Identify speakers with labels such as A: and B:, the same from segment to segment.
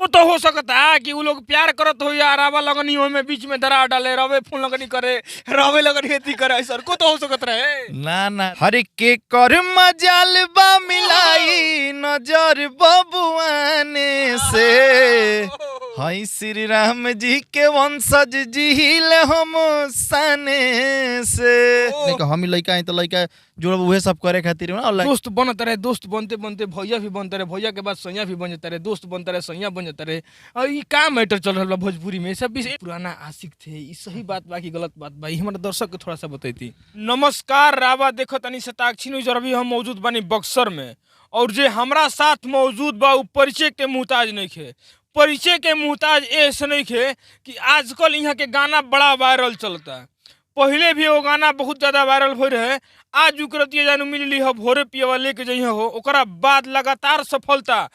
A: तो हो सकता है कि वो लोग प्यार करत हो या रावा लगनी में बीच में दरार डाले, रवे फूल लगनी करे, रवे लगनी खेती करे, सर को तो हो सकत रहे
B: ना हर के कर मजाल बा मिलाई नजर बबुआने से हई श्री राम जी के वंशज जिहिल हम सने से हम लड़का है तो लड़का जोड़ उहे सब करे खातिर ना
A: दोस्त बनत रहे, दोस्त बनते बनते भैया भी बनते रहे, भैया के बाद सैया भी बन जाता रहे, दोस्त बनते रहे, सैया बन जाता रहे। और ये का मैटर चल रहा भोजपुरी में, सब भी पुराना आशिक थे। ये सही बात बा कि गलत बात बा, ये हमारे दर्शक को थोड़ा सा बताई। नमस्कार रावा, देखो तनी शताक्षी न्यूज। अभी हम मौजूद बानी बक्सर में, और जो हमारा साथ मौजूद बा वो परिचय के मुहताज नहीं खे। परिचय के मुहताज ऐसे नहीं खे कि आजकल यहाँ के गाना बड़ा वायरल चलता है। पहले भी वो गाना बहुत ज्यादा वायरल हो रहे। आज उकरतिया जानू मिलली हो, भोरे पियवा लेके जइए हो, ओकरा बाद लगातार सफलता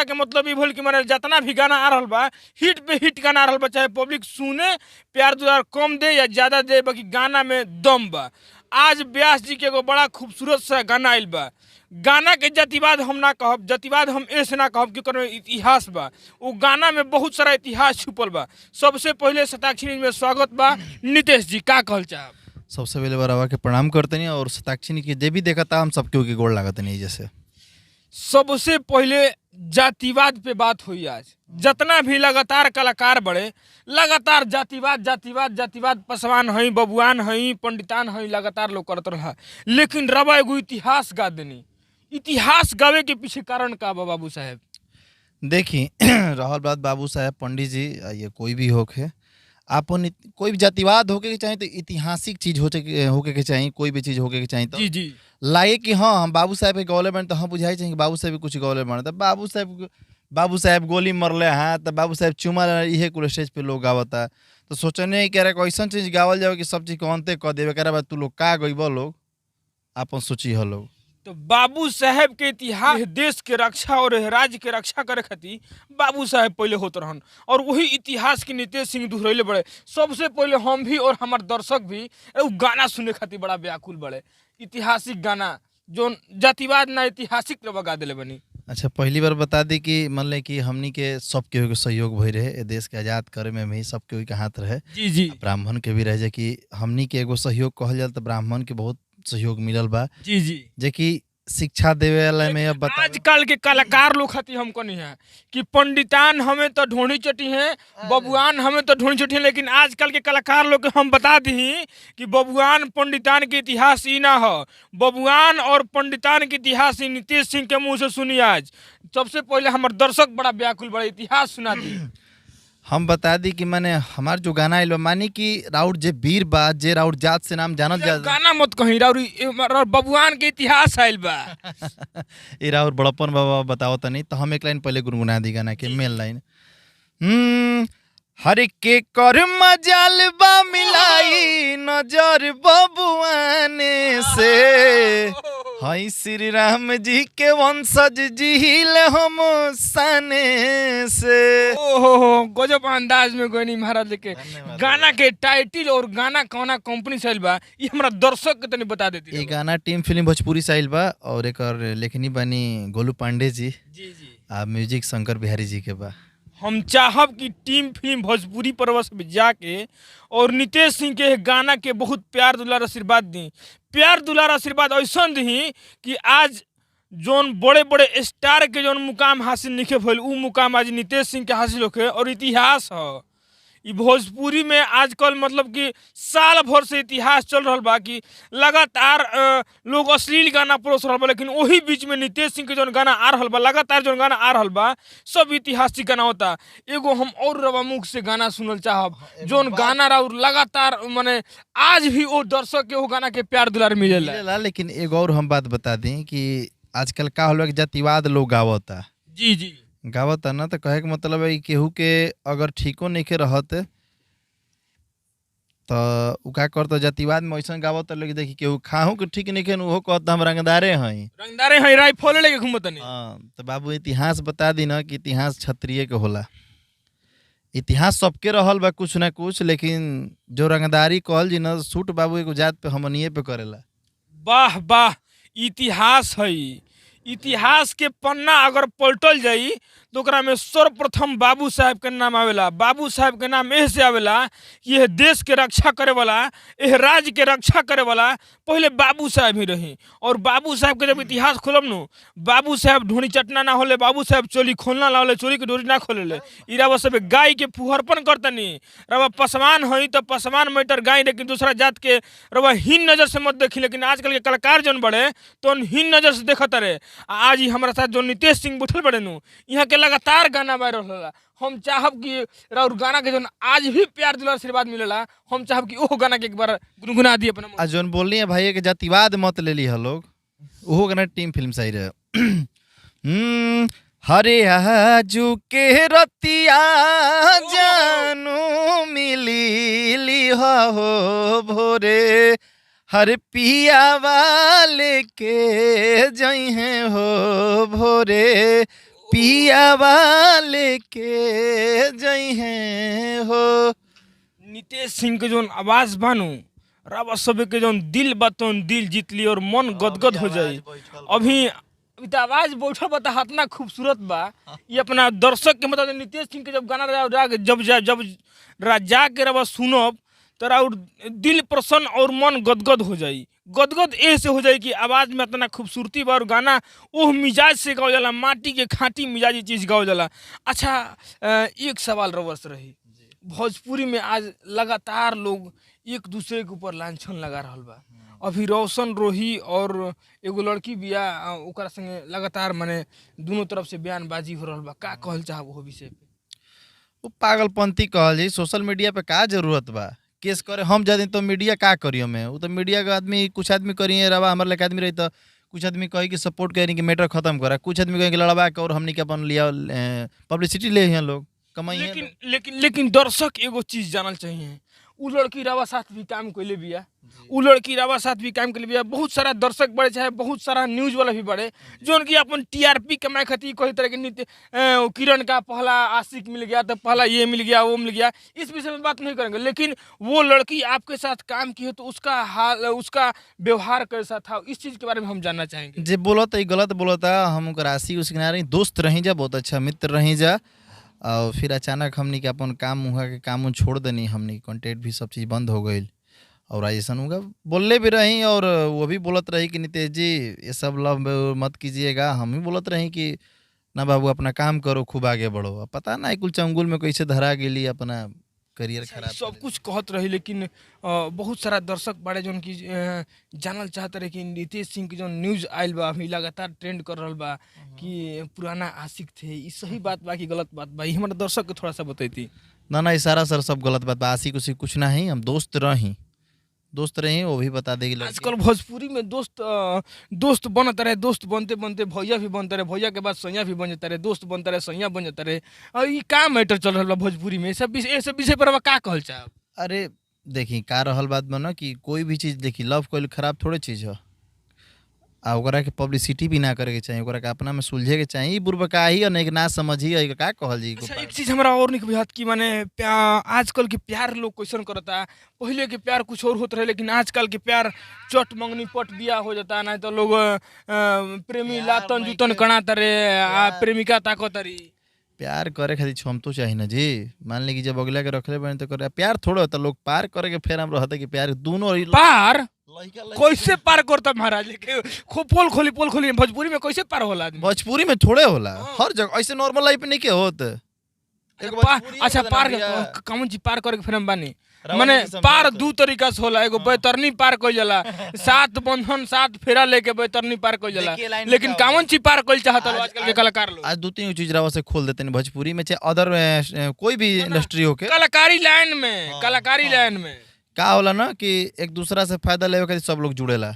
A: के मतलब ये भूल कि माने जितना भी गाना आ रहा बा, हिट पे हिट गाना आ रहा बा, चाहे पब्लिक सुने, प्यार दुलार कम दे या ज्यादा दे, बाकी गाना में दम बा। आज व्यास जी के एगो बड़ा खूबसूरत सा गाना आइल बा। गाना के जातिवाद हम ना कहब, जातिवाद हम ऐसे ना कहब कि कोनो इतिहास बा। वो गाना में बहुत सारा इतिहास छुपल बा। सबसे पहले शताक्षी न्यूज में स्वागत बा। नितेश जी का कहल चाहब?
B: सबसे पहले बार के प्रणाम करते नहीं, और शताक्षी की जे भी देखा था हम सबके गोड़ लागत नहीं। जैसे
A: सबसे पहले जातिवाद पे बात हुई। आज जितना भी लगातार कलाकार बड़े, लगातार जातिवाद पसवान हई, बबुआन हई, पंडितान हई, लगातार लोग करत रहा। लेकिन रवा एगो इतिहास गा देनी। इतिहास गावे के पीछे कारण का बा बाबू साहब?
B: देखी रहल बात बाबू साहब, पंडित जी, ये कोई भी होके आपन कोई भी जातिवाद होके के चाहिए तो ऐतिहासिक चीज होके के चाहिए, कोई भी चीज होके के चाहिए तो
A: जी
B: लाए कि हाँ हम बाबू साहब के गौले बने तो हम बुझाई चाहिए कि बाबू साहब कुछ गौले बने। तो बाबू साहब गोली मरले हैं तो बाबू साहब चुमा इहे कुल स्टेज पे लोग गावता। तो सोचने कह रहा ऐसा चीज गावल जाओ कि सब चीज को अंते कह देवे। कह रहा तू लोग का गईब लोग आपन सोची हो लोग।
A: तो बाबू साहब के इतिहास देश के रक्षा और राज्य के रक्षा करे खातिर बाबू साहब पहले होते रहन, और वही इतिहास के नितेश सिंह दोहरैले बड़े। सबसे पहले हम भी और हमारे दर्शक भी वो गाना सुनने खातिर बड़ा व्याकुल बड़े। ऐतिहासिक गाना जो जातिवाद ना ऐतिहासिक रवा गा दिले बनी।
B: अच्छा, पहली बार बता दी कि मान ले कि हमनी के सब के सहयोग भई रहे देश के आजाद करे में भी सब के हाथ रहे।
A: जी
B: ब्राह्मण के भी रहे कि हमनी के एगो सहयोग कहल जाए तो ब्राह्मण के बहुत सहयोग मिलल बा।
A: जी
B: जे कि शिक्षा देवे वाला में अब
A: आजकल के कलाकार लोग खातिर हमको नहीं है कि पंडितान हमें तो ढोनी चटी है, बबुआन हमें तो ढोनी चटी है। लेकिन आजकल के कलाकार लोग के हम बता दी कि बबुआन पंडितान के इतिहास ही ना हो। बबुआन और पंडितान के इतिहास ही नितेश सिंह के मुंह से सुनी। आज सबसे पहले हमारे दर्शक बड़ा व्याकुल बड़ा इतिहास सुना दी।
B: हम बता दी कि मैंने हमार जो गाना आइल मानी कि राउर जे वीर बा, जे राउर जात से नाम जानल जा।
A: गाना मत कहीं, राउर बबुआन के इतिहास आइल बा।
B: ये राउर बड़प्पन बाबा बताओ तनी। तो हम एक लाइन पहले गुनगुना दी गाना के मेन लाइन। हर के कर मजाल बा मिलाई नजर बबुआने से हई श्री राम जी के वंशज जिहिल हम सने से।
A: ओहो गजब अंदाज में गोनी महाराज लेके गाना के टाइटल और गाना कौना कंपनी से आइल बा ये हमरा दर्शक के तनी बता देती।
B: ये गाना टीम फिल्म भोजपुरी से आइल बा, और एक लेखनी बनी गोलू पांडे जी आ म्यूजिक शंकर बिहारी जी के बा।
A: हम चाहब कि टीम फिल्म भोजपुरी परवश में जाके और नितेश सिंह के गाना के बहुत प्यार दुलार आशीर्वाद दी। प्यार दुलार आशीर्वाद ऐसा दी कि आज जोन बड़े बड़े स्टार के जोन मुकाम हासिल नहीं भइल उ मुकाम आज नितेश सिंह के हासिल होके। और इतिहास है ये भोजपुरी में आजकल मतलब कि साल भर से इतिहास चल रहा बा कि लगातार लोग अश्लील गाना परोस रहा बा। लेकिन वही बीच में नितेश सिंह के जो गाना आ रहा बा, लगातार जो गाना आ रहा बा सब ऐतिहासिक गाना होता। एगो हम और रवा मुख से गाना सुनल चाहब जोन गाना रहा लगातार माने आज भी वो दर्शक के वो गाना के प्यार दुलार मिलेला।
B: लेकिन एगो और हम बात बता दी कि आजकल का होला कि जातिवाद लोग गावता।
A: जी
B: गावता ना, तो कहे के मतलब है केहू के अगर ठीको नहीं के रहते तो उ का करता जातिवाद में ऐसा गावता लोग। देखी केहू खाहू के ठीक नहीं के वो कहता हम रंगदारे हैं
A: राइफल लेके घूमतनी।
B: तो बाबू इतिहास बता दी ना कि इतिहास क्षत्रिय के होला। इतिहास सबके रहल बा कुछ ना कुछ, लेकिन जो रंगदारी कहल जी ना सूट बाबू एगो जात पे हमनिए पे करेला।
A: वाह वाह, इतिहास है। इतिहास के पन्ना अगर पलटल जाई तो ओकरा में सर्वप्रथम बाबू साहब के नाम आवेला। बाबू साहब के नाम एह से आवेला कि यह देश के रक्षा करे वाला, यह राज्य के रक्षा करे वाला पहले बाबू साहब ही रही। और बाबू साहब के जब इतिहास खोलब नु, बाबू साहब ढोनी चटना ना होले, बाबू साहब चोली खोलना ना होले, चोली की डोरी ना खोले। ई रवा सब गाय के फुहरपन करतनी। रवा पसवान होई तो पसवान मैटर गाय, लेकिन दूसरा जात के रवा हीन नजर से मत देखी। लेकिन आजकल के कलाकार जौन बड़े तो हीन नजर से देखत रहे। आज ही हमारा साथ जो नितेश सिंह बैठल बड़े नु, यहाँ के लगातार गाना वायरल होला। हम चाहब कि और गाना के जौन आज भी प्यार दिल आशीर्वाद मिलेला, हम चाहब कि ओह गाना के एक बार गुनगुना दिए अपना।
B: आज जौन बोलनी है भाई के जातिवाद मत ले ली है लोग, ओहो गाना टीम फिल्म सही रहे। हरे आजू के रतिया जानू मिली हो भोरे, हर पिया वाले के जई हैं हो भोरे, पिया वाले के जई हैं हो।
A: नितेश सिंह के जौन आवाज बानू, रवा सब के जौन दिल बातों दिल जीत ली और मन गदगद हो जाई। अभी तो आवाज बैठल बता इतना खूबसूरत बा। ये अपना दर्शक के मतलब नितेश सिंह के जब गाना जब जाके रवा सुनब तो और दिल प्रसन्न और मन गदगद हो जाई। गदगद ऐसे हो जाए कि आवाज़ में इतना खूबसूरती बा और गाना ओह मिजाज से गाओ जाला, माटी के खाटी मिजाजी चीज़ गाओ जाला। अच्छा, एक सवाल रवस रही, भोजपुरी में आज लगातार लोग एक दूसरे के ऊपर लांछन लगा रहा बा। अभी रोशन रोही और एगो लड़की बिया, ओकरा संगे लगातार माने दोनों तरफ से बयानबाजी हो रहा बा। का कहल चाहब वो विषय पे?
B: वो पागलपंती कहल जी। सोशल मीडिया पे का जरूरत बा केस करे? हम जाते तो मीडिया का करियो में? वो तो मीडिया का आदमी, कुछ आदमी करिए रवा हमारे लेके आदमी रही तो कुछ आदमी कहे कि सपोर्ट करें कि मैटर खत्म करा, कुछ आदमी कहें कि लड़वा के और हमने के अपन लिया पब्लिसिटी ले हैं लोग, कमाई।
A: लेकिन दर्शक एगो चीज जानल चाहिए, उ लड़की रवा साथ भी काम कैले बिया, उ लड़की रवा साथ भी काम कैले बिया। बहुत सारा दर्शक बड़े, चाहे बहुत सारा न्यूज वाला भी बड़े, जो उनकी अपन टीआरपी कमाए खातिर कोई तरह के किरण का पहला आशिक मिल गया तो पहला ये मिल गया वो मिल गया, इस विषय में बात नहीं करेंगे। लेकिन वो लड़की आपके साथ काम की है तो उसका हाल, उसका व्यवहार कैसा था, इस चीज़ के बारे में हम जानना चाहेंगे।
B: जे बोला था गलत बोला था, हम राशि उसके किनारे दोस्त रही जा, बहुत अच्छा मित्र रही जा, और फिर अचानक हमनी के अपन काम हुआ के काम छोड़ देनी, हमनी कॉन्टेक्ट भी सब चीज़ बंद हो गई। और ऐसा होगा बोलले भी रही, और वो भी बोलत रही कि नितेश जी ये सब लव मत कीजिएगा। हम भी बोलत रही कि ना बाबू अपना काम करो, खूब आगे बढ़ो। अब पता ना कुल चंगुल में कैसे धरा गेली, अपना करियर खराब
A: सब कुछ कहत रही। लेकिन बहुत सारा दर्शक बड़े जो की जानल चाहते रहे कि नितेश सिंह की जो न्यूज आयल बा अभी लगातार ट्रेंड कर रहा बा कि पुराना आशिक थे, ये सही बात बा कि गलत बात बा? ये हमारे दर्शक को थोड़ा सा बताई।
B: ना ये सारा सर सब गलत बात बा। आशिक उसी कुछ ना ही, हम दोस्त रही वो भी बता देगी।
A: आजकल भोजपुरी में दोस्त बनते रहे, दोस्त बनते बनते भैया भी बनते रहे, भैया के बाद सैया भी बन जाता रहे, दोस्त बनते रहे, सैया बन जाता रहे। और ये का मैटर चल रहा भोजपुरी में? सब विषय पर का कहल चाहब?
B: अरे देखी का रहल बात बना कि कोई भी चीज़ देखी, लव कोई खराब थोड़े चीज़ है, आ ओकरा के पब्लिसिटी भी ना करे के चाहिए, ओकरा के अपना में सुलझे के चाहिए। बुरबकाही और नहीं ना समझी का कहल जी।
A: अच्छा, एक चीज हमरा और नहीं बुझात कि माने आजकल के प्यार लोग कैसन करता। पहले के प्यार कुछ और होता रहे, लेकिन आजकल के प्यार चट मंगनी पट बिया हो जाता। नहीं तो लोग प्रेमी लातन जूतन कणाता रे, प्रेमिका ताकत रही।
B: प्यार करे खातिर क्षमतो चाहिए ना जी। मान ली कि जब अगला के रखले बने तो करे प्यार थोड़ा होता, लोग पार करे के फेर हम रहता कि प्यार दोनों
A: पार कैसे पार करता महाराज? पोल खोली भोजपुरी में कैसे पार होला आदमी?
B: भोजपुरी में थोड़े होला, हर जगह ऐसे नॉर्मल लाइफ नहीं के होत।
A: अच्छा, पार कौन चीज पार करे के फिर हम बानी माने पार दू तरीका से होला। एगो बैतरनी पार कइल जाला, 7 बंधन 7 फेरा लेके बैतरनी पार कइल जाला। लेकिन कौन चीज पार कइल चाहत हो आजकल के कलाकार लोग?
B: आज 2-3 चीज रवा से खोल देते हैं भोजपुरी में, चाहे अदर कोई भी इंडस्ट्री हो के।
A: कलाकारी लाइन में
B: का होला ना कि एक दूसरा से फायदा लेवे खातिर सब लोग जुड़ेला,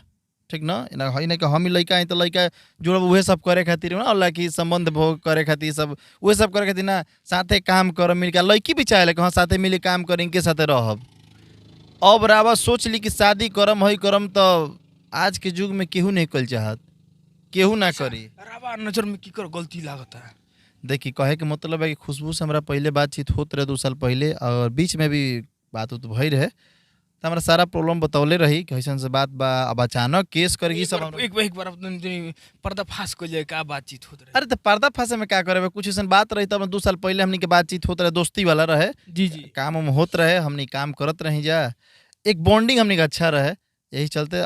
B: ठीक ना? ना कि हम ही लड़का है तो लड़का जुड़ब उहे सब करे खातिर ना, अल्लाह की संबंध भोग करे खातिर सब उहे सब करे खातिर ना, साथे काम कर मिल के। लड़की भी चाहे कि हाँ साथे मिल काम करें, इनके साथे रहब। अब रावा सोच ली कि शादी करम है करम, तो आज के युग में केहू नहीं कल चाहत, केहू ना करी।
A: रावा नजर में की कर गलती लागत है?
B: देखी कहे के मतलब है कि खुशबू से हमारा पहले बातचीत होत रहे 2 साल पहले, और बीच में भी बात भई रहे। तो हमारा सारा प्रॉब्लम बतौले रही कि ऐसा से बात बा, अब अचानक केस करगी सब हमरा-
A: एक बार अपने पर्दाफाश को जाए का बातचीत होत रहे।
B: अरे तो पर्दा फांसे में क्या करे, कुछ ऐसा बात रही तब 2 साल पहले हमनी के बातचीत होत रहे, दोस्ती वाला रहे,
A: जी जी
B: काम उम होत रहे, हमनी काम करत रही जा, एक बॉन्डिंग हमनी का अच्छा रहे। यही चलते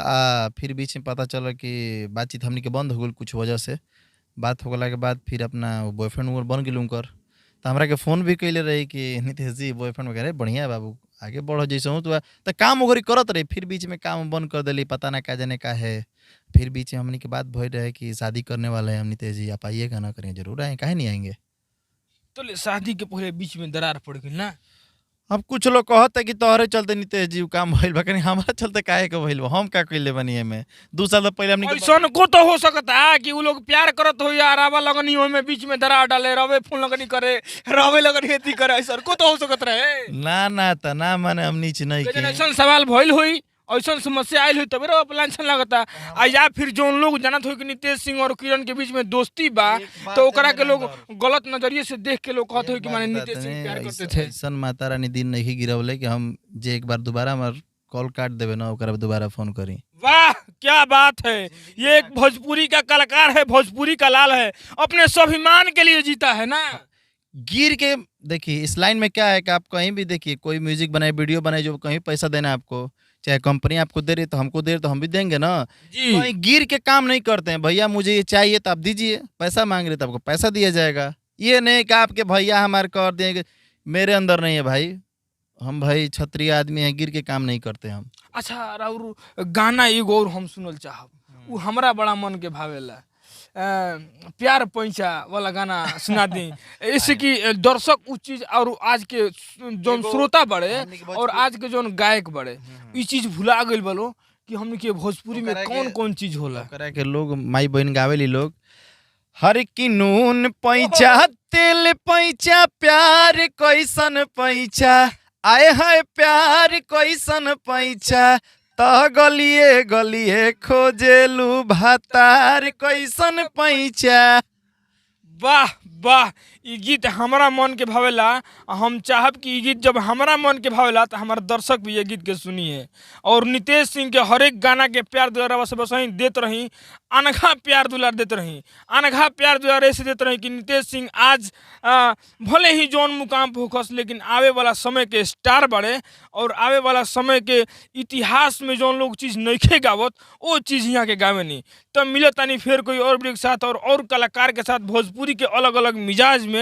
B: फिर बीच में पता चला कि बातचीत हमनी के बंद हो गई कुछ वजह से। बात हो गला के बाद फिर अपना बॉयफ्रेंड उमर बन गेल उनकर, तो हमरा के फ़ोन भी कैले रही कि नितेश जी बॉयफ्रेंड वगैरह बढ़िया है बाबू, आगे बढ़ो जैसे हूँ तो काम वगैरह करत रही। फिर बीच में काम बंद कर दिली, पता ना क्या जाने का है। फिर बीच में हमनी के बात भई रहे कि शादी करने वाले हैं हम नितेश जी, आप आइएगा ना, करें जरूर आए, काहे नहीं आएंगे।
A: तो शादी के पहले बीच में दरार पड़ गई ना।
B: अब कुछ लोग कहते कि तोहरे चलते नितेश जी उ काम भइल बा, कहीं हमारा चलते काहे के भइल बा, हम का कइले बनी एमे। 2 साल पहले हमनी के
A: ऐसा को तो हो सकता है कि वो लोग प्यार करत हो या रावा लगनी हो में बीच में दरार डाले, रवे फूल लगनी करे, रवे लगनी खेती करे, ऐसा को तो हो सकत रहे।
B: ना त ना माने हम नीच नहीं
A: लेकिन
B: के।
A: ऐसा सवाल भइल होई, ऐसा समस्या आयल हुई तबे रवा प्लान लगता। आ या फिर जोन लोग जानत हो कि नितेश सिंह और किरण के बीच में दोस्ती बा, तो ओकरा के लोग गलत नजरिए से देख के लोग कहते हो कि माने नितेश सिंह प्यार करते थे।
B: ऐसन माता रानी दिन नहीं गिरवले कि हम जे एक बार दोबारा हमार कॉल काट देवे ना, ओकरा दोबारा फोन करी।
A: वाह क्या बात है, ये एक भोजपुरी का कलाकार है, भोजपुरी का लाल है, अपने स्वाभिमान के लिए जीता है ना।
B: गिर के देखिए, इस लाइन में क्या है कि आप कहीं भी देखिए, कोई म्यूजिक बनाए, वीडियो बनाए, जो कहीं पैसा देना है आपको, चाहे कंपनी आपको दे रही तो हमको दे रही तो हम भी देंगे ना।
A: जी
B: कहीं गिर के काम नहीं करते हैं, भैया मुझे ये चाहिए तो आप दीजिए, पैसा मांग रहे तो आपको पैसा दिया जाएगा। ये नहीं कि आपके भैया हमारे कर देंगे, मेरे अंदर नहीं है भाई, हम भाई क्षत्रिय आदमी हैं, गिर के काम नहीं करते हम।
A: अच्छा राउर गाना एगो और हम सुनल चाहब, वो हमरा बड़ा मन के भावेला। प्यार पैंचा वाला गाना सुना दी, इससे कि दर्शक उस चीज और आज के जोन श्रोता बड़े और आज के जोन गायक बड़े ई चीज भुला गइल बलो कि हमने के भोजपुरी में कौन कौन चीज होला।
B: करा के लोग माई बहन गावेली लोग, हर की नून पैंचा तेल पैंचा, प्यार कैसन पैंचा, आए हाय प्यार कैसन पैंचा, त गलिए गलिए खोजेलू भातार कैसन पैंचा।
A: वाह वाह, ई गीत हमारा मन के भावेला। हम चाहब कि ई गीत जब हमारा मन के भावेला तो हमारे दर्शक भी ये गीत के सुनिए और नितेश सिंह के हर एक गाना के प्यार दुलार से बस वहीं देते रही, अनघा प्यार दुलार देते रही, अनघा प्यार दुलार ऐसे देते रही कि नितेश सिंह आज भले ही जौन मुकाम पे होखस, लेकिन आवे वाला समय के स्टार बड़े और आवे वाला समय के इतिहास में जौन लोग चीज़ नइखे गावत वो चीज़ यहाँ के गावे नहीं। तब मिले तानी फिर कोई और भी के साथ और कलाकार के साथ भोजपुरी के अलग अलग मिजाज में।